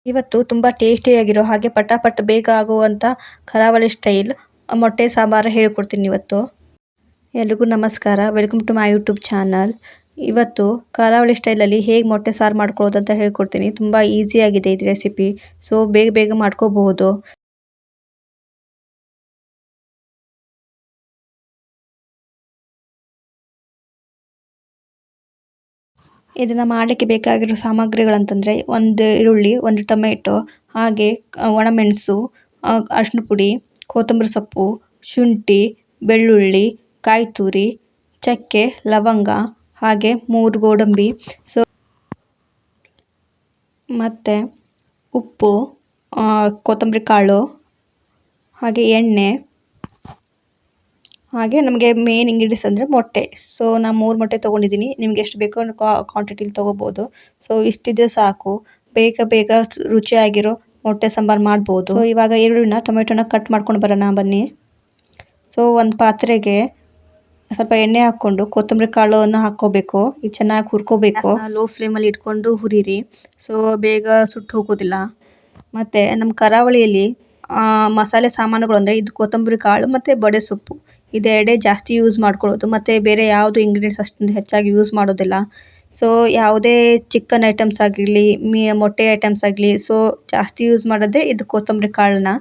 ಇವತ್ತು ತುಂಬ ಟೇಸ್ಟಿಯಾಗಿರೋ ಹಾಗೆ ಪಟಾಪಟ್ ಬೇಗ ಆಗುವಂಥ ಕರಾವಳಿ ಸ್ಟೈಲ್ ಮೊಟ್ಟೆ ಸಾಂಬಾರು ಹೇಳಿಕೊಡ್ತೀನಿ ಇವತ್ತು. ಎಲ್ರಿಗೂ ನಮಸ್ಕಾರ, welcome to my YouTube channel. ಇವತ್ತು ಕರಾವಳಿ ಸ್ಟೈಲಲ್ಲಿ ಹೇಗೆ ಮೊಟ್ಟೆ ಸಾರು ಮಾಡ್ಕೊಳ್ಳೋದು ಅಂತ ಹೇಳ್ಕೊಡ್ತೀನಿ. ತುಂಬ ಈಸಿಯಾಗಿದೆ ಇದು ರೆಸಿಪಿ. ಸೊ ಬೇಗ ಬೇಗ ಮಾಡ್ಕೋಬಹುದು. ಇದನ್ನು ಮಾಡಲಿಕ್ಕೆ ಬೇಕಾಗಿರೋ ಸಾಮಗ್ರಿಗಳಂತಂದರೆ ಒಂದು ಈರುಳ್ಳಿ, ಒಂದು ಟೊಮೆಟೊ, ಹಾಗೆ ಒಣಮೆಣಸು, ಅರಿಶಿನ ಪುಡಿ, ಕೊತ್ತಂಬರಿ ಸೊಪ್ಪು, ಶುಂಠಿ, ಬೆಳ್ಳುಳ್ಳಿ, ಕಾಯಿ ತುರಿ, ಚಕ್ಕೆ, ಲವಂಗ, ಹಾಗೆ 3 ಗೋಡಂಬಿ, ಮತ್ತು ಉಪ್ಪು, ಕೊತ್ತಂಬರಿ ಕಾಳು, ಹಾಗೆ ಎಣ್ಣೆ, ಹಾಗೆ ನಮಗೆ ಮೇನ್ ಇಂಗ್ರೀಡಿಯೆಂಟ್ಸ್ ಅಂದರೆ ಮೊಟ್ಟೆ. ಸೊ ನಾನು 3 ಮೊಟ್ಟೆ ತೊಗೊಂಡಿದ್ದೀನಿ. ನಿಮ್ಗೆ ಎಷ್ಟು ಬೇಕೋ ಕ್ವಾಂಟಿಟಿಲಿ ತೊಗೋಬೋದು. ಸೊ ಇಷ್ಟಿದ್ರೆ ಸಾಕು, ಬೇಗ ಬೇಗ ರುಚಿಯಾಗಿರೋ ಮೊಟ್ಟೆ ಸಾಂಬಾರು ಮಾಡ್ಬೋದು. ಸೊ ಇವಾಗ ಈರುಳ್ಳಿನ ಟೊಮೆಟೊನ ಕಟ್ ಮಾಡ್ಕೊಂಡು ಬರೋಣ ಬನ್ನಿ. ಸೊ ಒಂದು ಪಾತ್ರೆಗೆ ಸ್ವಲ್ಪ ಎಣ್ಣೆ ಹಾಕ್ಕೊಂಡು ಕೊತ್ತಂಬರಿ ಕಾಳನ್ನು ಹಾಕ್ಕೋಬೇಕು. ಇದು ಚೆನ್ನಾಗಿ ಹುರ್ಕೋಬೇಕು. ಲೋ ಫ್ಲೇಮಲ್ಲಿ ಇಟ್ಕೊಂಡು ಹುರಿರಿ, ಸೊ ಬೇಗ ಸುಟ್ಟು ಹೋಗೋದಿಲ್ಲ. ಮತ್ತು ನಮ್ಮ ಕರಾವಳಿಯಲ್ಲಿ ಮಸಾಲೆ ಸಾಮಾನುಗಳು ಅಂದರೆ ಇದು ಕೊತ್ತಂಬರಿ ಕಾಳು ಮತ್ತು ಬಡೆ ಸೊಪ್ಪು, ಇದೆರಡೇ ಜಾಸ್ತಿ ಯೂಸ್ ಮಾಡ್ಕೊಳ್ಳೋದು. ಮತ್ತು ಬೇರೆ ಯಾವುದು ಇಂಗ್ರೀಡಿಯೆಂಟ್ಸ್ ಅಷ್ಟೊಂದು ಹೆಚ್ಚಾಗಿ ಯೂಸ್ ಮಾಡೋದಿಲ್ಲ. ಸೊ ಯಾವುದೇ ಚಿಕನ್ ಐಟಮ್ಸ್ ಆಗಿರಲಿ, ಮೊಟ್ಟೆ ಐಟಮ್ಸ್ ಆಗಲಿ, ಸೊ ಜಾಸ್ತಿ ಯೂಸ್ ಮಾಡೋದೇ ಇದು ಕೊತ್ತಂಬರಿ ಕಾಳನ್ನ,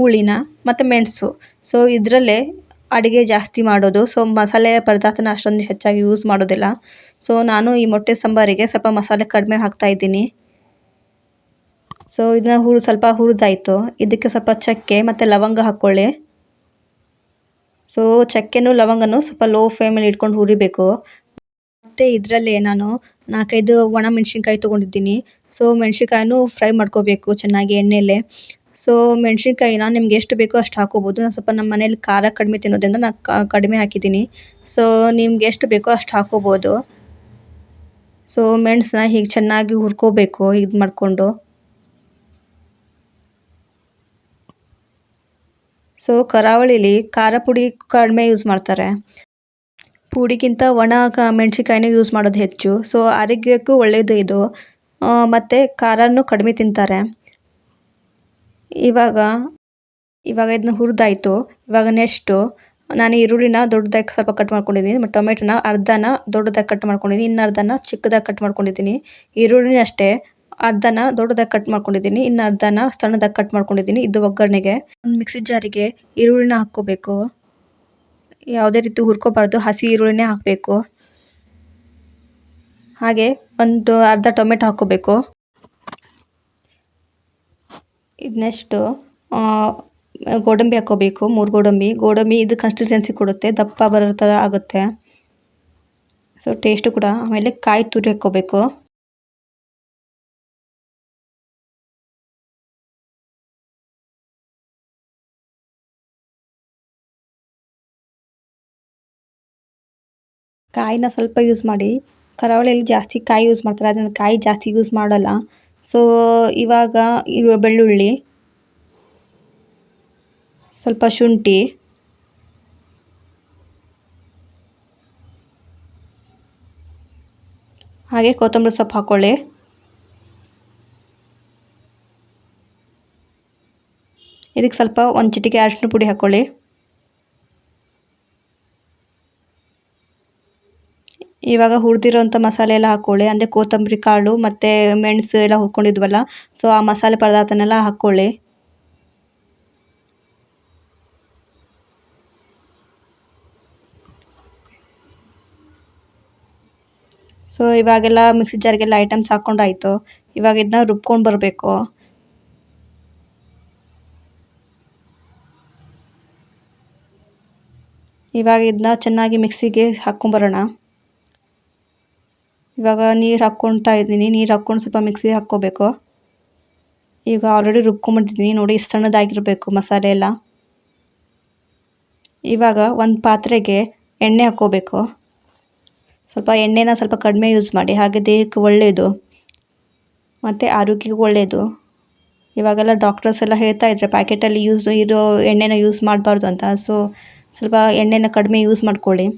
ಹುಳಿನ ಮತ್ತು ಮೆಣಸು. ಸೊ ಇದರಲ್ಲೇ ಅಡುಗೆ ಜಾಸ್ತಿ ಮಾಡೋದು. ಸೊ ಮಸಾಲೆ ಪದಾರ್ಥನ ಅಷ್ಟೊಂದು ಹೆಚ್ಚಾಗಿ ಯೂಸ್ ಮಾಡೋದಿಲ್ಲ. ಸೊ ನಾನು ಈ ಮೊಟ್ಟೆ ಸಾಂಬಾರಿಗೆ ಸ್ವಲ್ಪ ಮಸಾಲೆ ಕಡಿಮೆ ಹಾಕ್ತಾಯಿದ್ದೀನಿ. ಸೊ ಇದನ್ನ ಸ್ವಲ್ಪ ಹುರಿದಾಯಿತು. ಇದಕ್ಕೆ ಸ್ವಲ್ಪ ಚಕ್ಕೆ ಮತ್ತು ಲವಂಗ ಹಾಕ್ಕೊಳ್ಳಿ. ಸೊ ಚಕ್ಕೆನೂ ಲವಂಗನೂ ಸ್ವಲ್ಪ ಲೋ ಫ್ಲೇಮಲ್ಲಿ ಇಟ್ಕೊಂಡು ಹುರಿಬೇಕು. ಮತ್ತು ಇದರಲ್ಲೇ ನಾನು 4-5 ಒಣ ಮೆಣಸಿನ್ಕಾಯಿ ತೊಗೊಂಡಿದ್ದೀನಿ. ಸೊ ಮೆಣಸಿನ್ಕಾಯಿನೂ ಫ್ರೈ ಮಾಡ್ಕೋಬೇಕು ಚೆನ್ನಾಗಿ ಎಣ್ಣೆಯಲ್ಲೇ. ಸೊ ಮೆಣಸಿನ್ಕಾಯಿನ ನಿಮ್ಗೆ ಎಷ್ಟು ಬೇಕೋ ಅಷ್ಟು ಹಾಕೋಬೋದು. ನಾನು ಸ್ವಲ್ಪ ನಮ್ಮ ಮನೇಲಿ ಖಾರ ಕಡಿಮೆ ತಿನ್ನೋದ್ರಿಂದ ನಾನು ಕಡಿಮೆ ಹಾಕಿದ್ದೀನಿ. ಸೊ ನಿಮ್ಗೆ ಎಷ್ಟು ಬೇಕೋ ಅಷ್ಟು ಹಾಕೋಬೋದು. ಸೊ ಮೆಣಸನ್ನ ಹೀಗೆ ಚೆನ್ನಾಗಿ ಹುರ್ಕೋಬೇಕು ಇದು ಮಾಡಿಕೊಂಡು. ಸೊ ಕರಾವಳಿಲಿ ಖಾರ ಪುಡಿ ಕಡಿಮೆ ಯೂಸ್ ಮಾಡ್ತಾರೆ. ಪುಡಿಗಿಂತ ಒಣ ಮೆಣಸಿನ್ಕಾಯಿನ ಯೂಸ್ ಮಾಡೋದು ಹೆಚ್ಚು. ಸೊ ಆರೋಗ್ಯಕ್ಕೂ ಒಳ್ಳೆಯದು ಇದು. ಮತ್ತು ಖಾರನೂ ಕಡಿಮೆ ತಿಂತಾರೆ. ಇವಾಗ ಇದನ್ನ ಹುರಿದಾಯಿತು. ಇವಾಗ ನೆಕ್ಸ್ಟು ನಾನು ಈರುಳ್ಳಿನ ದೊಡ್ಡದಾಗಿ ಸ್ವಲ್ಪ ಕಟ್ ಮಾಡ್ಕೊಂಡಿದ್ದೀನಿ. ಮತ್ತು ಟೊಮೆಟೊನ ಅರ್ಧನ ದೊಡ್ಡದಾಗಿ ಕಟ್ ಮಾಡ್ಕೊಂಡಿದ್ದೀನಿ, ಇನ್ನು ಅರ್ಧನ ಚಿಕ್ಕದಾಗಿ ಕಟ್ ಮಾಡ್ಕೊಂಡಿದ್ದೀನಿ. ಈರುಳ್ಳಿನ ಅಷ್ಟೇ ಅರ್ಧನ ದೊಡ್ಡದಾಗಿ ಕಟ್ ಮಾಡ್ಕೊಂಡಿದ್ದೀನಿ, ಇನ್ನು ಅರ್ಧನ ಸಣ್ಣದಾಗಿ ಕಟ್ ಮಾಡ್ಕೊಂಡಿದ್ದೀನಿ. ಇದು ಒಗ್ಗರಣೆಗೆ. ಒಂದು ಮಿಕ್ಸಿ ಜಾರಿಗೆ ಈರುಳ್ಳಿನ ಹಾಕ್ಕೋಬೇಕು. ಯಾವುದೇ ರೀತಿ ಹುರ್ಕೋಬಾರ್ದು, ಹಸಿ ಈರುಳ್ಳಿನೇ ಹಾಕಬೇಕು. ಹಾಗೆ ಒಂದು ಅರ್ಧ ಟೊಮೆಟೊ ಹಾಕ್ಕೋಬೇಕು. ಇದು ನೆಕ್ಸ್ಟು ಗೋಡಂಬಿ ಹಾಕ್ಕೋಬೇಕು. 3 ಗೋಡಂಬಿ ಇದು ಕನ್ಸಿಸ್ಟೆನ್ಸಿ ಕೊಡುತ್ತೆ, ದಪ್ಪ ಬರೋ ಥರ ಆಗುತ್ತೆ. ಸೊ ಟೇಸ್ಟು ಕೂಡ. ಆಮೇಲೆ ಕಾಯಿ ತುರಿ ಹಾಕ್ಕೋಬೇಕು. ಕಾಯಿನ ಸ್ವಲ್ಪ ಯೂಸ್ ಮಾಡಿ. ಕರಾವಳಿಯಲ್ಲಿ ಜಾಸ್ತಿ ಕಾಯಿ ಯೂಸ್ ಮಾಡ್ತಾರೆ, ಅದನ್ನು ಕಾಯಿ ಜಾಸ್ತಿ ಯೂಸ್ ಮಾಡೋಲ್ಲ. ಸೊ ಇವಾಗ ಬೆಳ್ಳುಳ್ಳಿ, ಸ್ವಲ್ಪ ಶುಂಠಿ, ಹಾಗೆ ಕೊತ್ತಂಬರಿ ಸೊಪ್ಪು ಹಾಕ್ಕೊಳ್ಳಿ. ಇದಕ್ಕೆ ಸ್ವಲ್ಪ ಒಂದು ಚಿಟಿಕೆ ಅರಿಶಿನ ಪುಡಿ ಹಾಕ್ಕೊಳ್ಳಿ. ಇವಾಗ ಹುರಿದಿರೋಂಥ ಮಸಾಲೆ ಎಲ್ಲ ಹಾಕ್ಕೊಳ್ಳಿ. ಅಂದರೆ ಕೊತ್ತಂಬರಿ ಕಾಳು ಮತ್ತು ಮೆಣಸು ಎಲ್ಲ ಹುರ್ಕೊಂಡಿದ್ವಲ್ಲ, ಸೊ ಆ ಮಸಾಲೆ ಪದಾರ್ಥನೆಲ್ಲ ಹಾಕ್ಕೊಳ್ಳಿ. ಸೊ ಇವಾಗೆಲ್ಲ ಮಿಕ್ಸಿ ಜಾರಿಗೆಲ್ಲ ಐಟಮ್ಸ್ ಹಾಕ್ಕೊಂಡಾಯಿತು. ಇವಾಗ ಇದನ್ನ ರುಬ್ಕೊಂಡು ಬರಬೇಕು. ಇವಾಗ ಇದನ್ನ ಚೆನ್ನಾಗಿ ಮಿಕ್ಸಿಗೆ ಹಾಕ್ಕೊಂಬರೋಣ. ಇವಾಗ ನೀರು ಹಾಕ್ಕೊಳ್ತಾ ಇದ್ದೀನಿ. ನೀರು ಹಾಕ್ಕೊಂಡು ಸ್ವಲ್ಪ ಮಿಕ್ಸಿಗೆ ಹಾಕ್ಕೋಬೇಕು. ಈಗ ಆಲ್ರೆಡಿ ರುಬ್ಕೊಂಬಿಟ್ಟಿದ್ದೀನಿ ನೋಡಿ, ಇಷ್ಟು ಸಣ್ಣದಾಗಿರಬೇಕು ಮಸಾಲೆ ಎಲ್ಲ. ಇವಾಗ ಒಂದು ಪಾತ್ರೆಗೆ ಎಣ್ಣೆ ಹಾಕ್ಕೋಬೇಕು. ಸ್ವಲ್ಪ ಎಣ್ಣೆನ ಸ್ವಲ್ಪ ಕಡಿಮೆ ಯೂಸ್ ಮಾಡಿ, ಹಾಗೆ ದೇಹಕ್ಕೆ ಒಳ್ಳೆಯದು ಮತ್ತು ಆರೋಗ್ಯಕ್ಕೆ ಒಳ್ಳೆಯದು. ಇವಾಗೆಲ್ಲ ಡಾಕ್ಟರ್ಸ್ ಎಲ್ಲ ಹೇಳ್ತಾ ಇದ್ದಾರೆ ಪ್ಯಾಕೆಟಲ್ಲಿ ಯೂಸ್ ಇರೋ ಎಣ್ಣೆನ ಯೂಸ್ ಮಾಡಬಾರ್ದು ಅಂತ. ಸೊ ಸ್ವಲ್ಪ ಎಣ್ಣೆನ ಕಡಿಮೆ ಯೂಸ್ ಮಾಡ್ಕೊಳ್ಳಿ.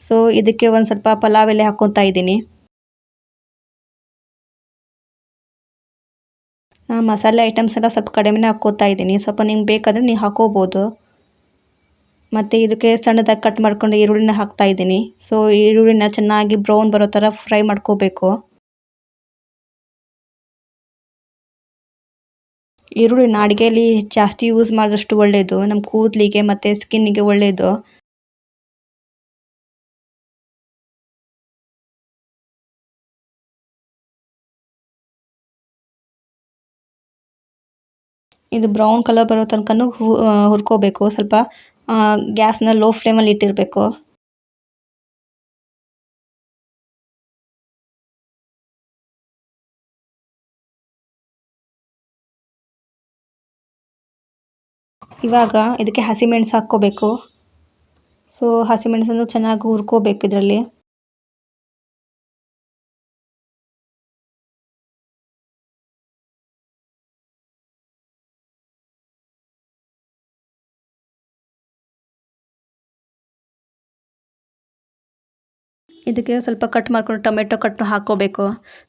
ಸೊ ಇದಕ್ಕೆ ಒಂದು ಸ್ವಲ್ಪ ಪಲಾವ್ ಎಲೆ ಹಾಕ್ಕೊತಾ ಇದ್ದೀನಿ. ಮಸಾಲೆ ಐಟಮ್ಸ್ ಎಲ್ಲ ಸ್ವಲ್ಪ ಕಡಿಮೆನೇ ಹಾಕ್ಕೋತಾ ಇದ್ದೀನಿ. ಸ್ವಲ್ಪ ನಿಮ್ಗೆ ಬೇಕಾದರೆ ನೀವು ಹಾಕ್ಕೋಬೋದು. ಮತ್ತು ಇದಕ್ಕೆ ಸಣ್ಣದಾಗಿ ಕಟ್ ಮಾಡ್ಕೊಂಡು ಈರುಳ್ಳಿನ ಹಾಕ್ತಾ ಇದ್ದೀನಿ. ಸೊ ಈರುಳ್ಳಿನ ಚೆನ್ನಾಗಿ ಬ್ರೌನ್ ಬರೋ ಥರ ಫ್ರೈ ಮಾಡ್ಕೋಬೇಕು. ಈರುಳ್ಳಿನ ಅಡುಗೆಯಲ್ಲಿ ಜಾಸ್ತಿ ಯೂಸ್ ಮಾಡಿದಷ್ಟು ಒಳ್ಳೆಯದು. ನಮ್ಮ ಕೂದಲಿಗೆ ಮತ್ತು ಸ್ಕಿನ್ನಿಗೆ ಒಳ್ಳೆಯದು. ಇದು ಬ್ರೌನ್ ಕಲರ್ ಬರೋ ತನಕನೂ ಹುರ್ಕೋಬೇಕು. ಸ್ವಲ್ಪ ಗ್ಯಾಸ್ನ ಲೋ ಫ್ಲೇಮಲ್ಲಿ ಇಟ್ಟಿರಬೇಕು. ಇವಾಗ ಇದಕ್ಕೆ ಹಸಿಮೆಣಸು ಹಾಕ್ಕೋಬೇಕು. ಸೊ ಹಸಿಮೆಣಸನ್ನು ಚೆನ್ನಾಗಿ ಹುರ್ಕೋಬೇಕು ಇದರಲ್ಲಿ. ಇದಕ್ಕೆ ಸ್ವಲ್ಪ ಕಟ್ ಮಾಡ್ಕೊಂಡು ಟೊಮೆಟೊ ಕಟ್ ಹಾಕ್ಕೋಬೇಕು.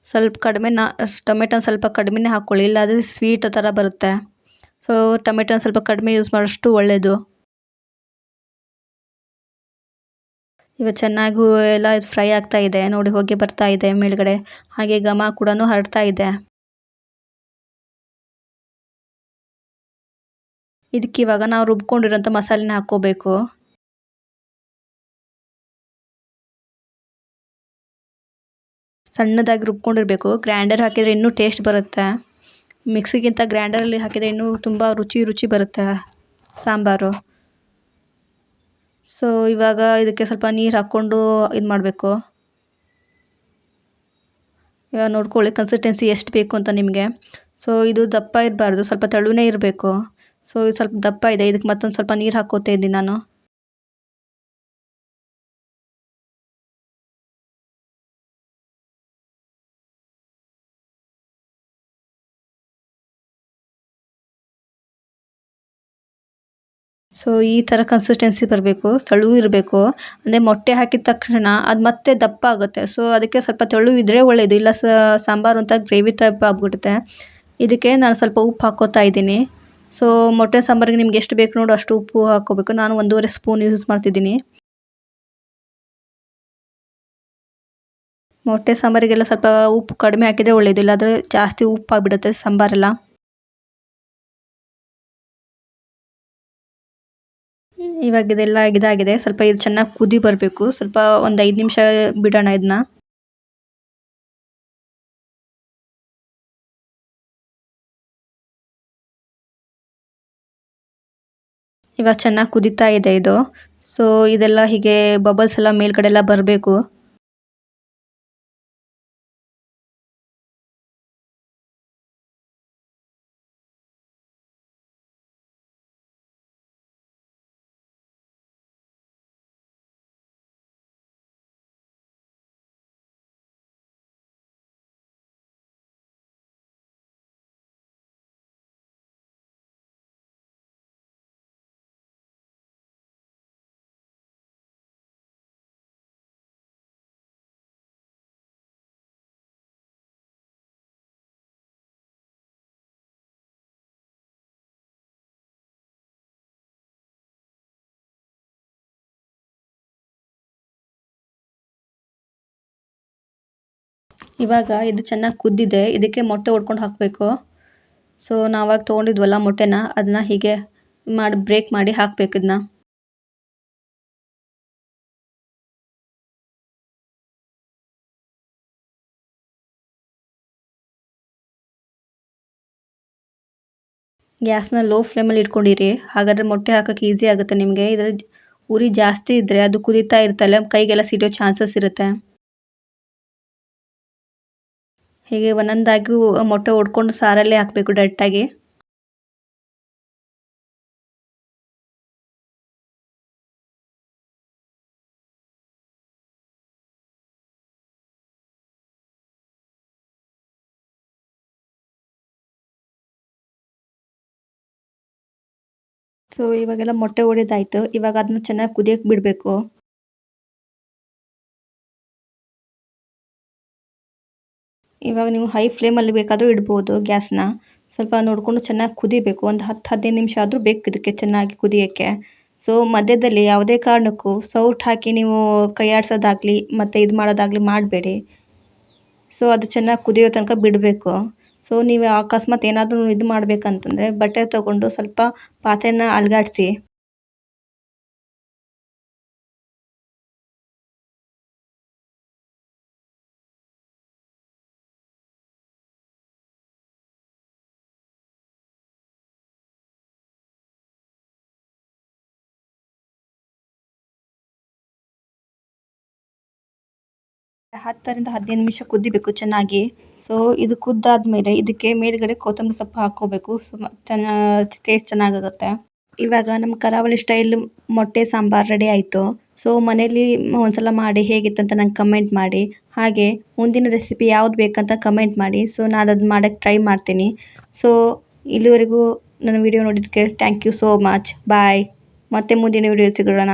ಸ್ವಲ್ಪ ಕಡಿಮೆನ ಟೊಮೆಟೊನ ಸ್ವಲ್ಪ ಕಡಿಮೆನೇ ಹಾಕ್ಕೊಳ್ಳಿ, ಇಲ್ಲಾಂದರೆ ಸ್ವೀಟ್ ಥರ ಬರುತ್ತೆ. ಸೊ ಟೊಮೆಟೊನ ಸ್ವಲ್ಪ ಕಡಿಮೆ ಯೂಸ್ ಮಾಡೋಷ್ಟು ಒಳ್ಳೆಯದು. ಇವಾಗ ಚೆನ್ನಾಗಿ ಎಲ್ಲ ಫ್ರೈ ಆಗ್ತಾ ಇದೆ ನೋಡಿ, ಹೊಗೆ ಬರ್ತಾ ಇದೆ ಮೇಲ್ಗಡೆ, ಹಾಗೆ ಘಮ ಕೂಡ ಹರಡ್ತಾ ಇದೆ. ಇದಕ್ಕೆ ಇವಾಗ ನಾವು ರುಬ್ಕೊಂಡಿರೋಂಥ ಮಸಾಲೆನ ಹಾಕ್ಕೋಬೇಕು. ಸಣ್ಣದಾಗಿ ರುಬ್ಕೊಂಡಿರಬೇಕು. ಗ್ರೈಂಡರ್ ಹಾಕಿದರೆ ಇನ್ನೂ ಟೇಸ್ಟ್ ಬರುತ್ತೆ. ಮಿಕ್ಸಿಗಿಂತ ಗ್ರೈಂಡರಲ್ಲಿ ಹಾಕಿದರೆ ಇನ್ನೂ ತುಂಬ ರುಚಿ ಬರುತ್ತೆ ಸಾಂಬಾರು. ಸೊ ಇವಾಗ ಇದಕ್ಕೆ ಸ್ವಲ್ಪ ನೀರು ಹಾಕ್ಕೊಂಡು ಇದು ಮಾಡಬೇಕು. ಇವಾಗ ನೋಡ್ಕೊಳ್ಳಿ ಕನ್ಸಿಸ್ಟೆನ್ಸಿ ಎಷ್ಟು ಬೇಕು ಅಂತ ನಿಮಗೆ. ಸೊ ಇದು ದಪ್ಪ ಇರಬಾರ್ದು, ಸ್ವಲ್ಪ ತೆಳುವೇ ಇರಬೇಕು. ಸೊ ಇದು ಸ್ವಲ್ಪ ದಪ್ಪ ಇದೆ, ಇದಕ್ಕೆ ಮತ್ತೊಂದು ಸ್ವಲ್ಪ ನೀರು ಹಾಕ್ಕೋತಾ ಇದ್ದೀನಿ ನಾನು. ಸೊ ಈ ಥರ ಕನ್ಸಿಸ್ಟೆನ್ಸಿ ಬರಬೇಕು, ತೆಳು ಇರಬೇಕು. ಅಂದರೆ ಮೊಟ್ಟೆ ಹಾಕಿದ ತಕ್ಷಣ ಅದು ಮತ್ತೆ ದಪ್ಪ ಆಗುತ್ತೆ. ಸೊ ಅದಕ್ಕೆ ಸ್ವಲ್ಪ ತೆಳು ಇದ್ದರೆ ಒಳ್ಳೆಯದು, ಇಲ್ಲ ಸಾಂಬಾರು ಅಂತ ಗ್ರೇವಿ ಟೈಪ್ ಆಗ್ಬಿಡುತ್ತೆ. ಇದಕ್ಕೆ ನಾನು ಸ್ವಲ್ಪ ಉಪ್ಪು ಹಾಕ್ಕೋತಾ ಇದ್ದೀನಿ. ಸೊ ಮೊಟ್ಟೆ ಸಾಂಬಾರಿಗೆ ನಿಮ್ಗೆ ಎಷ್ಟು ಬೇಕು ನೋಡು ಅಷ್ಟು ಉಪ್ಪು ಹಾಕ್ಕೋಬೇಕು. ನಾನು 1.5 ಸ್ಪೂನ್ ಯೂಸ್ ಮಾಡ್ತಿದ್ದೀನಿ. ಮೊಟ್ಟೆ ಸಾಂಬಾರಿಗೆಲ್ಲ ಸ್ವಲ್ಪ ಉಪ್ಪು ಕಡಿಮೆ ಹಾಕಿದರೆ ಒಳ್ಳೆಯದು, ಇಲ್ಲಾಂದರೆ ಜಾಸ್ತಿ ಉಪ್ಪಾಗ್ಬಿಡುತ್ತೆ ಸಾಂಬಾರೆಲ್ಲ. ಇವಾಗ ಇದೆಲ್ಲ ಇದಾಗಿದೆ. ಸ್ವಲ್ಪ ಇದು ಚೆನ್ನಾಗಿ ಕುದಿ ಬರಬೇಕು. ಸ್ವಲ್ಪ ಒಂದು 5 ನಿಮಿಷ ಬಿಡೋಣ ಇದನ್ನ. ಇವಾಗ ಚೆನ್ನಾಗಿ ಕುದೀತಾ ಇದೆ ಇದು. ಸೊ ಇದೆಲ್ಲ ಹೀಗೆ ಬಬಲ್ಸ್ ಎಲ್ಲ ಮೇಲ್ಗಡೆ ಎಲ್ಲ ಬರಬೇಕು. ಇವಾಗ ಇದು ಚೆನ್ನಾಗಿ ಕುದ್ದಿದೆ. ಇದಕ್ಕೆ ಮೊಟ್ಟೆ ಹೊಡ್ಕೊಂಡು ಹಾಕಬೇಕು. ಸೊ ನಾವಾಗ ತೊಗೊಂಡಿದ್ವಲ್ಲ ಮೊಟ್ಟೆನ, ಅದನ್ನ ಹೀಗೆ ಬ್ರೇಕ್ ಮಾಡಿ ಹಾಕಬೇಕು ಇದನ್ನ. ಗ್ಯಾಸ್ನ ಲೋ ಫ್ಲೇಮಲ್ಲಿ ಇಟ್ಕೊಂಡಿರಿ, ಹಾಗಾದರೆ ಮೊಟ್ಟೆ ಹಾಕೋಕ್ಕೆ ಈಸಿ ಆಗುತ್ತೆ ನಿಮಗೆ. ಇದರಲ್ಲಿ ಉರಿ ಜಾಸ್ತಿ ಇದ್ದರೆ ಅದು ಕುದೀತಾ ಇರ್ತಲ್ಲ, ಕೈಗೆಲ್ಲ ಸಿಡಿಯೋ ಚಾನ್ಸಸ್ ಇರುತ್ತೆ. ಹೀಗೆ ಒಂದೊಂದಾಗಿ ಮೊಟ್ಟೆ ಹೊಡ್ಕೊಂಡು ಸಾರಲ್ಲೇ ಹಾಕಬೇಕು ಡೈರೆಕ್ಟಾಗಿ. ಸೊ ಇವಾಗೆಲ್ಲ ಮೊಟ್ಟೆ ಹೊಡೆದಾಯ್ತು. ಇವಾಗ ಅದನ್ನ ಚೆನ್ನಾಗಿ ಕುದಿಯಕ್ಕೆ ಬಿಡಬೇಕು. ಇವಾಗ ನೀವು ಹೈ ಫ್ಲೇಮಲ್ಲಿ ಬೇಕಾದರೂ ಇಡ್ಬೋದು ಗ್ಯಾಸ್ನ. ಸ್ವಲ್ಪ ನೋಡಿಕೊಂಡು ಚೆನ್ನಾಗಿ ಕುದಿಬೇಕು. ಒಂದು 10-15 ನಿಮಿಷ ಆದರೂ ಬೇಕು ಇದಕ್ಕೆ ಚೆನ್ನಾಗಿ ಕುದಿಯೋಕ್ಕೆ. ಸೊ ಮಧ್ಯದಲ್ಲಿ ಯಾವುದೇ ಕಾರಣಕ್ಕೂ ಸೌಟ್ ಹಾಕಿ ನೀವು ಕೈ ಆಡಿಸೋದಾಗಲಿ ಮತ್ತು ಇದು ಮಾಡೋದಾಗಲಿ ಮಾಡಬೇಡಿ. ಸೊ ಅದು ಚೆನ್ನಾಗಿ ಕುದಿಯೋ ತನಕ ಬಿಡಬೇಕು. ಸೊ ನೀವು ಅಕಸ್ಮಾತ್ ಏನಾದರೂ ಇದು ಮಾಡಬೇಕಂತಂದರೆ ಬಟ್ಟೆ ತೊಗೊಂಡು ಸ್ವಲ್ಪ ಪಾತ್ರೆನ ಅಲುಗಾಡಿಸಿ. ಹತ್ತರಿಂದ 15 ನಿಮಿಷ ಕುದಿಬೇಕು ಚೆನ್ನಾಗಿ. ಸೊ ಇದು ಕುದ್ದಾದ್ಮೇಲೆ ಇದಕ್ಕೆ ಮೇಲ್ಗಡೆ ಕೊತ್ತಂಬರಿ ಸೊಪ್ಪು ಹಾಕ್ಕೋಬೇಕು. ಟೇಸ್ಟ್ ಚೆನ್ನಾಗಾಗುತ್ತೆ. ಇವಾಗ ನಮ್ಮ ಕರಾವಳಿ ಸ್ಟೈಲ್ ಮೊಟ್ಟೆ ಸಾಂಬಾರು ರೆಡಿ ಆಯಿತು. ಸೊ ಮನೇಲಿ ಒಂದ್ಸಲ ಮಾಡಿ ಹೇಗಿತ್ತಂತ ನಂಗೆ ಕಮೆಂಟ್ ಮಾಡಿ. ಹಾಗೆ ಮುಂದಿನ ರೆಸಿಪಿ ಯಾವ್ದು ಬೇಕಂತ ಕಮೆಂಟ್ ಮಾಡಿ. ಸೊ ನಾನು ಅದನ್ನ ಮಾಡೋಕ್ಕೆ ಟ್ರೈ ಮಾಡ್ತೀನಿ. ಸೊ ಇಲ್ಲಿವರೆಗೂ ನನ್ನ ವಿಡಿಯೋ ನೋಡಿದ್ದಕ್ಕೆ thank you so much. Bye. ಮತ್ತೆ ಮುಂದಿನ ವಿಡಿಯೋ ಸಿಗೋಣ.